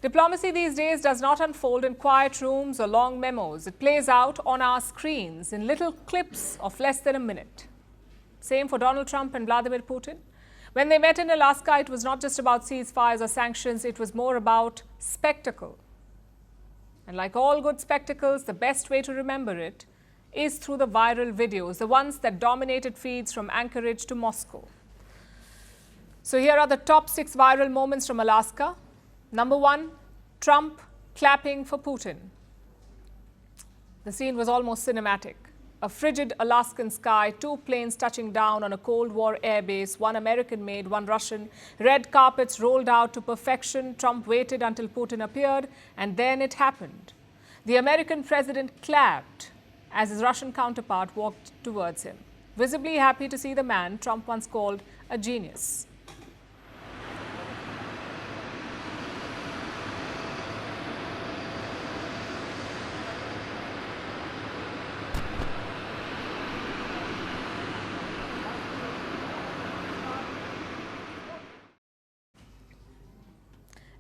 Diplomacy these days does not unfold in quiet rooms or long memos. It plays out on our screens in little clips of less than a minute. Same for Donald Trump and Vladimir Putin. When they met in Alaska, it was not just about ceasefires or sanctions, it was more about spectacle. And like all good spectacles, the best way to remember it is through the viral videos, the ones that dominated feeds from Anchorage to Moscow. So here are the top 6 viral moments from Alaska. Number 1, Trump clapping for Putin. The scene was almost cinematic. A frigid Alaskan sky, 2 planes touching down on a Cold War airbase, 1 American-made, 1 Russian. Red carpets rolled out to perfection. Trump waited until Putin appeared, and then it happened. The American president clapped as his Russian counterpart walked towards him, visibly happy to see the man Trump once called a genius.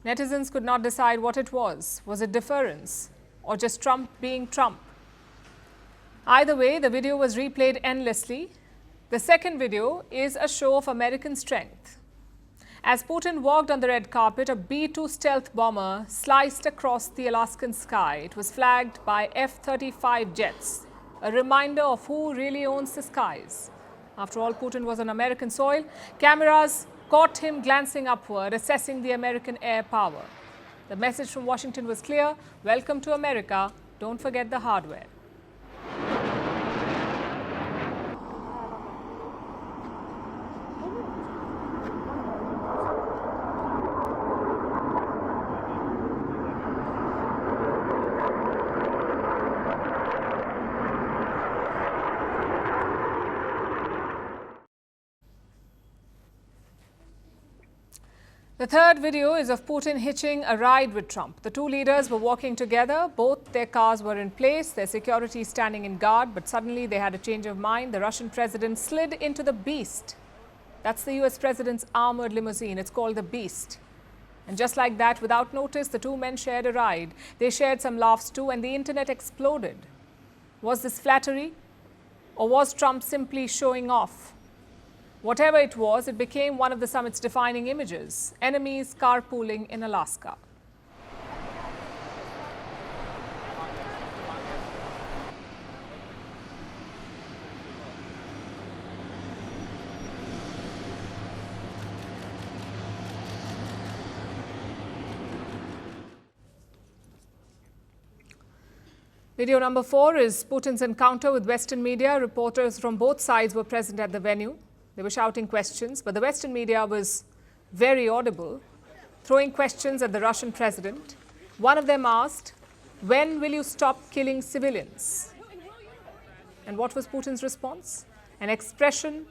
Netizens could not decide what it was. Was it deference or just Trump being Trump? Either way, the video was replayed endlessly. The second video is a show of American strength. As Putin walked on the red carpet, a B-2 stealth bomber sliced across the Alaskan sky. It was flagged by F-35 jets, a reminder of who really owns the skies. After all, Putin was on American soil. Cameras caught him glancing upward, assessing the American air power. The message from Washington was clear: welcome to America, don't forget the hardware. The third video is of Putin hitching a ride with Trump. The 2 leaders were walking together. Both their cars were in place, their security standing in guard, but suddenly they had a change of mind. The Russian president slid into the Beast. That's the US president's armored limousine. It's called the Beast. And just like that, without notice, the 2 men shared a ride. They shared some laughs too, and the internet exploded. Was this flattery? Or was Trump simply showing off? Whatever it was, it became one of the summit's defining images: enemies carpooling in Alaska. Video number 4 is Putin's encounter with Western media. Reporters from both sides were present at the venue. They were shouting questions, but the Western media was very audible, throwing questions at the Russian president. One of them asked, "When will you stop killing civilians?" And what was Putin's response? An expression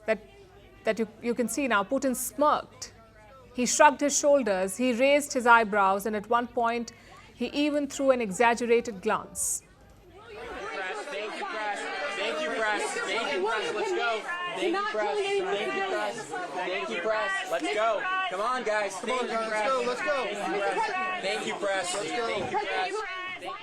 that you can see now. Putin smirked. He shrugged his shoulders, he raised his eyebrows, and at one point, he even threw an exaggerated glance. Thank you, press. Thank you, press. Thank you, press. Let's go. Thank you, press. Thank you, press. Thank you, press. Let's go. Come on, guys. Thank you, press. Let's go. Thank you, press. Let's go. Thank you, press.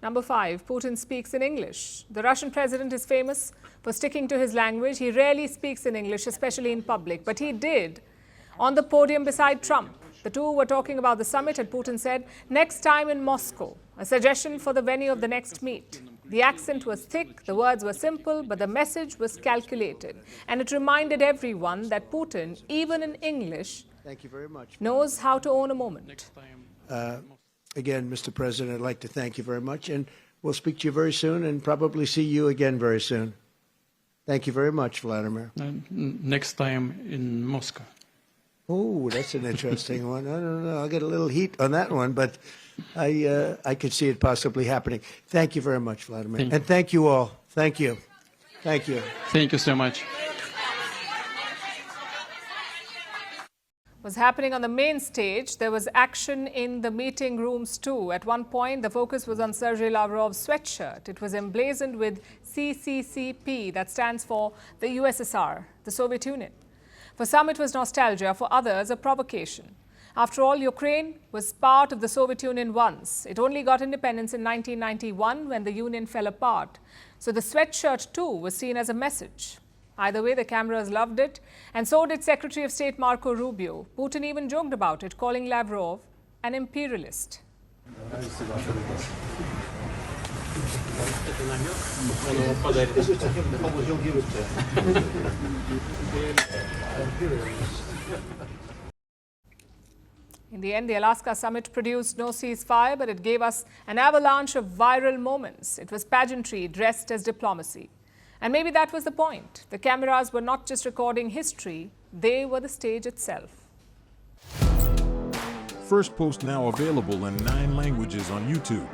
Number 5, Putin speaks in English. The Russian president is famous for sticking to his language. He rarely speaks in English, especially in public, but he did on the podium beside Trump. The 2 were talking about the summit, and Putin said, "Next time in Moscow," a suggestion for the venue of the next meet. The accent was thick, the words were simple, but the message was calculated. And it reminded everyone that Putin, even in English, knows how to own a moment. Again, Mr. President, I'd like to thank you very much, and we'll speak to you very soon and probably see you again very soon. Thank you very much, Vladimir. Next time in Moscow. Oh, that's an interesting one. I don't know. I'll get a little heat on that one, but I could see it possibly happening. Thank you very much, Vladimir. And thank you all. Thank you. Thank you. Thank you so much. Was happening on the main stage. There was action in the meeting rooms too. At one point, the focus was on Sergei Lavrov's sweatshirt. It was emblazoned with CCCP, that stands for the USSR, the Soviet Union. For some, it was nostalgia. For others, a provocation. After all, Ukraine was part of the Soviet Union once. It only got independence in 1991 when the Union fell apart. So the sweatshirt too was seen as a message. Either way, the cameras loved it, and so did Secretary of State Marco Rubio. Putin even joked about it, calling Lavrov an imperialist. In the end, the Alaska summit produced no ceasefire, but it gave us an avalanche of viral moments. It was pageantry dressed as diplomacy. And maybe that was the point. The cameras were not just recording history, they were the stage itself. Firstpost now available in 9 languages on YouTube.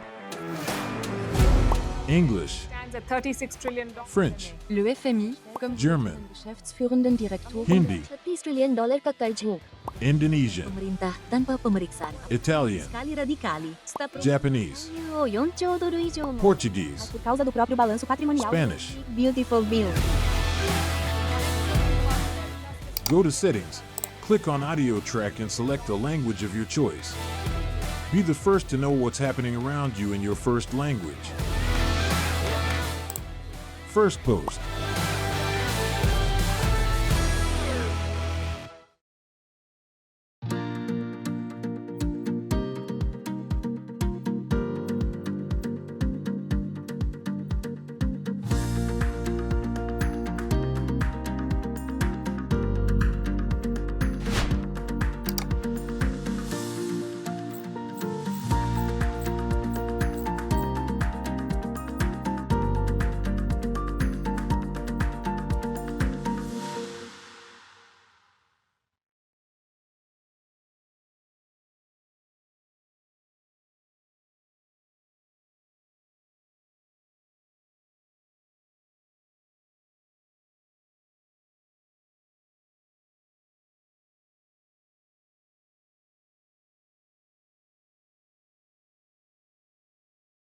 English, Stands at $36 trillion. French, Le FMI, comme German, Geschäftsführenden Direktor, Hindi, $30 trillion ka-charge mo. Indonesian, Pemerintah tanpa pemeriksaan. Italian, Skali radikali. Japanese, $4 trilhão. Portuguese, Por causa do próprio balanço patrimonial. Spanish. Beautiful bill. Go to Settings, click on Audio Track and select a language of your choice. Be the first to know what's happening around you in your first language. Firstpost.